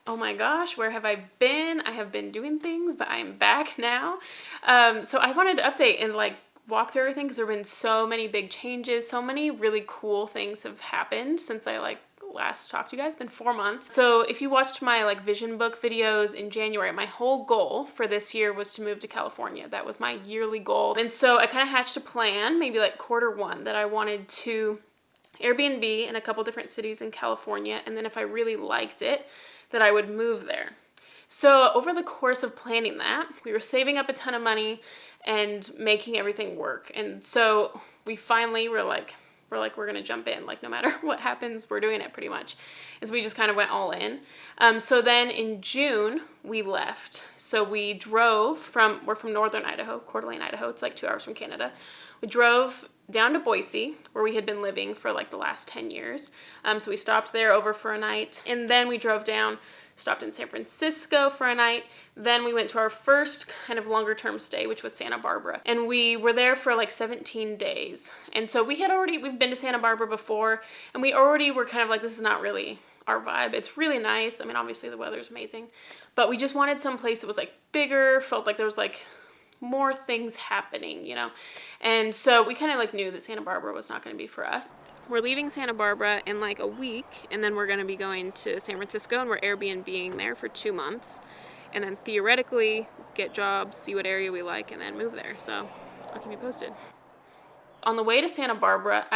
oh my gosh, where have I been? I have been doing things, but I'm back now. So I wanted to update and like walk through everything because there have been so many big changes. So many really cool things have happened since I like last talked to you guys. It's been 4 months. So if you watched my like vision book videos in January, my whole goal for this year was to move to California. That was my yearly goal. And so I kind of hatched a plan, maybe like Q1, that I wanted to Airbnb in a couple different cities in California, and then if I really liked it, that I would move there. So over the course of planning that, we were saving up a ton of money and making everything work. And so we finally were like, we're gonna jump in. Like no matter what happens, we're doing it pretty much. As we just kind of went all in. So then in June, we left. So we drove we're from northern Idaho, Coeur d'Alene, Idaho. It's like 2 hours from Canada. We drove down to Boise, where we had been living for like the last 10 years. So we stopped there over for a night. And then we drove down, stopped in San Francisco for a night. Then we went to our first kind of longer term stay, which was Santa Barbara. And we were there for like 17 days. And so we've been to Santa Barbara before, and we already were kind of like, this is not really our vibe. It's really nice. I mean, obviously the weather's amazing, but we just wanted some place that was like bigger, felt like there was like more things happening, you know? And so we kind of like knew that Santa Barbara was not going to be for us. We're leaving Santa Barbara in like a week, and then we're going to be going to San Francisco, and we're Airbnb-ing there for 2 months, and then theoretically get jobs, see what area we like, and then move there. So I'll keep you posted. On the way to Santa Barbara,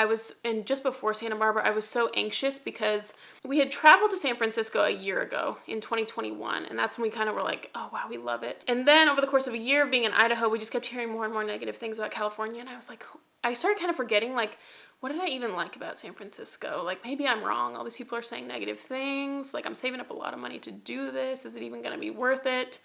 just before Santa Barbara, I was so anxious because we had traveled to San Francisco a year ago in 2021, and that's when we kind of were like, oh wow, we love it. And then over the course of a year of being in Idaho, we just kept hearing more and more negative things about California, and I was like, I started kind of forgetting, like, what did I even like about San Francisco? Like, maybe I'm wrong. All these people are saying negative things. Like, I'm saving up a lot of money to do this. Is it even going to be worth it?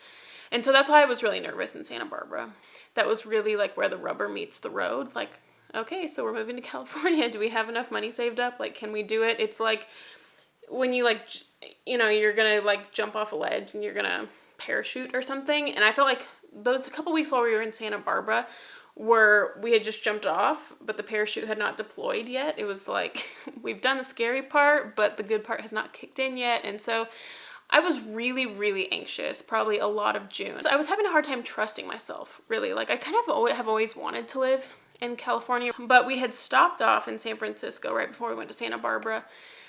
And so that's why I was really nervous in Santa Barbara. That was really like where the rubber meets the road. Like, okay, so we're moving to California. Do we have enough money saved up? Like, can we do it? It's like when you like, you know, you're going to like jump off a ledge and you're going to parachute or something. And I felt like those couple weeks while we were in Santa Barbara we had just jumped off, but the parachute had not deployed yet. It was like, we've done the scary part, but the good part has not kicked in yet. And so I was really, really anxious, probably a lot of June. So I was having a hard time trusting myself, really. Like, I kind of have always wanted to live in California, but we had stopped off in San Francisco right before we went to Santa Barbara,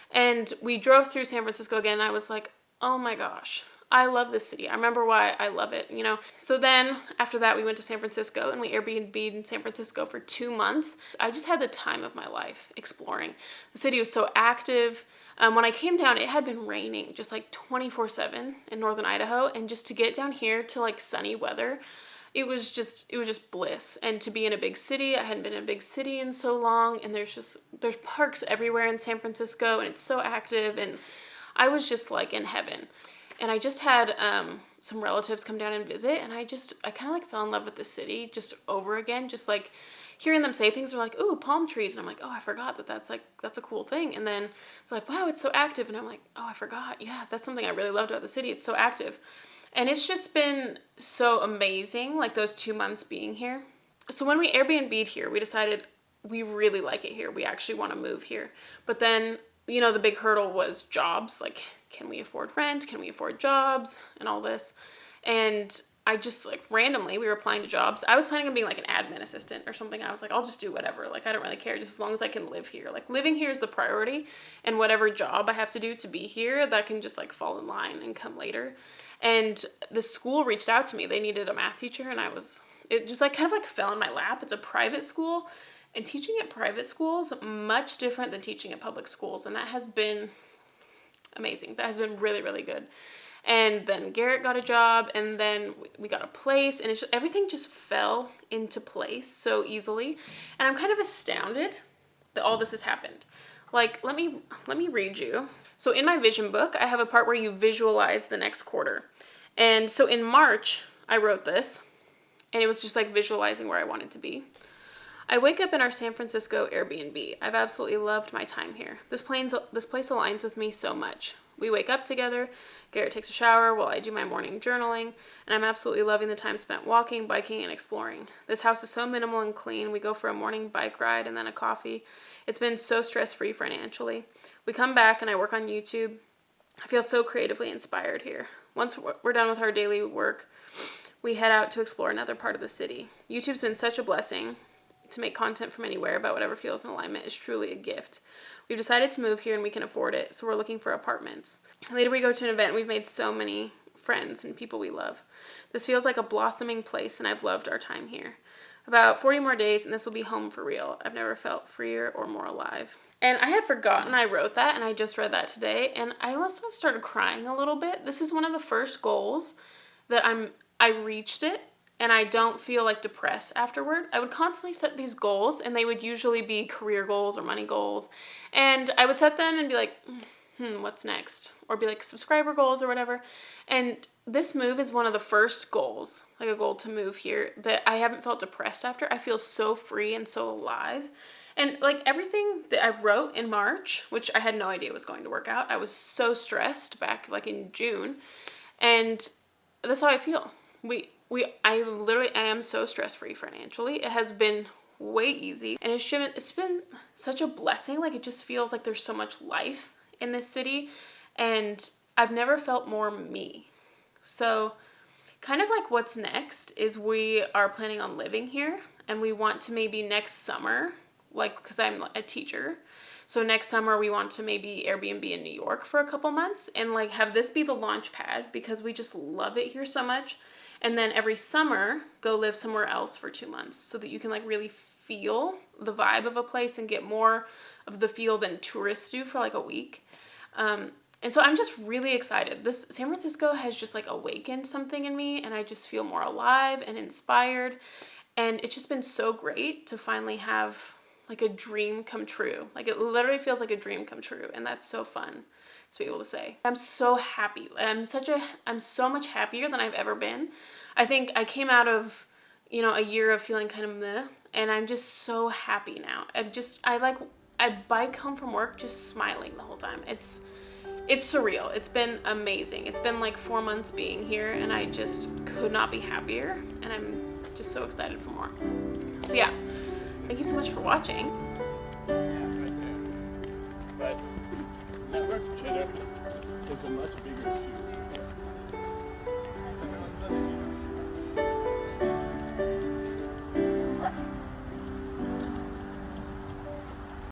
and we drove through San Francisco again, and I was like, oh my gosh, I love this city. I remember why I love it, you know? So then after that, we went to San Francisco, and we Airbnb'd in San Francisco for 2 months. I just had the time of my life exploring. The city was so active. When I came down, it had been raining just like 24/7 in northern Idaho, and just to get down here to like sunny weather, it was just bliss. And to be in a big city, I hadn't been in a big city in so long, and there's parks everywhere in San Francisco, and it's so active, and I was just like in heaven. And I just had some relatives come down and visit, and I kind of like fell in love with the city just over again, just like hearing them say things. They're like, ooh, palm trees, and I'm like, oh, I forgot that's a cool thing. And then they're like, wow, it's so active, and I'm like, oh, I forgot. Yeah, that's something I really loved about the city. It's so active. And it's just been so amazing, like those 2 months being here. So when we Airbnb'd here, we decided we really like it here. We actually want to move here. But then, you know, the big hurdle was jobs. Like, can we afford rent? Can we afford jobs? And all this. And I just like randomly, we were applying to jobs. I was planning on being like an admin assistant or something. I was like, I'll just do whatever. Like, I don't really care, just as long as I can live here. Like, living here is the priority, and whatever job I have to do to be here, that can just like fall in line and come later. And the school reached out to me. They needed a math teacher, and it just like kind of like fell in my lap. It's a private school, and teaching at private schools much different than teaching at public schools, and that has been amazing. That has been really, really good. And then Garrett got a job, and then we got a place, and everything just fell into place so easily. And I'm kind of astounded that all this has happened. Like, let me read you. So in my vision book, I have a part where you visualize the next quarter. And so in March, I wrote this, and it was just like visualizing where I wanted to be. I wake up in our San Francisco Airbnb. I've absolutely loved my time here. This place aligns with me so much. We wake up together, Garrett takes a shower while I do my morning journaling, and I'm absolutely loving the time spent walking, biking, and exploring. This house is so minimal and clean. We go for a morning bike ride and then a coffee. It's been so stress-free financially. We come back and I work on YouTube, I feel so creatively inspired here. Once we're done with our daily work, we head out to explore another part of the city. YouTube's been such a blessing. To make content from anywhere about whatever feels in alignment is truly a gift. We've decided to move here and we can afford it, so we're looking for apartments. Later we go to an event and we've made so many friends and people we love. This feels like a blossoming place and I've loved our time here. About 40 more days and this will be home for real. I've never felt freer or more alive. And I had forgotten I wrote that and I just read that today and I almost started crying a little bit. This is one of the first goals that I reached it. And I don't feel like depressed afterward. I would constantly set these goals and they would usually be career goals or money goals. And I would set them and be like, what's next? Or be like subscriber goals or whatever. And this move is one of the first goals, like a goal to move here, that I haven't felt depressed after. I feel so free and so alive. And like everything that I wrote in March, which I had no idea was going to work out. I was so stressed back like in June. And that's how I feel. I am so stress-free financially. It has been way easy and it's been such a blessing. Like it just feels like there's so much life in this city and I've never felt more me. So kind of like what's next is we are planning on living here and we want to maybe next summer, like because I'm a teacher. So next summer we want to maybe Airbnb in New York for a couple months and like have this be the launch pad because we just love it here so much. And then every summer, go live somewhere else for 2 months so that you can like really feel the vibe of a place and get more of the feel than tourists do for like a week. And so I'm just really excited. This San Francisco has just like awakened something in me and I just feel more alive and inspired. And it's just been so great to finally have like a dream come true. Like it literally feels like a dream come true. And that's so fun to be able to say. I'm so happy. I'm so much happier than I've ever been. I think I came out of, a year of feeling kind of meh, and I'm just so happy now. I bike home from work just smiling the whole time. It's surreal. It's been amazing. It's been like 4 months being here and I just could not be happier and I'm just so excited for more. So yeah, thank you so much for watching. But network cheddar is a much bigger issue.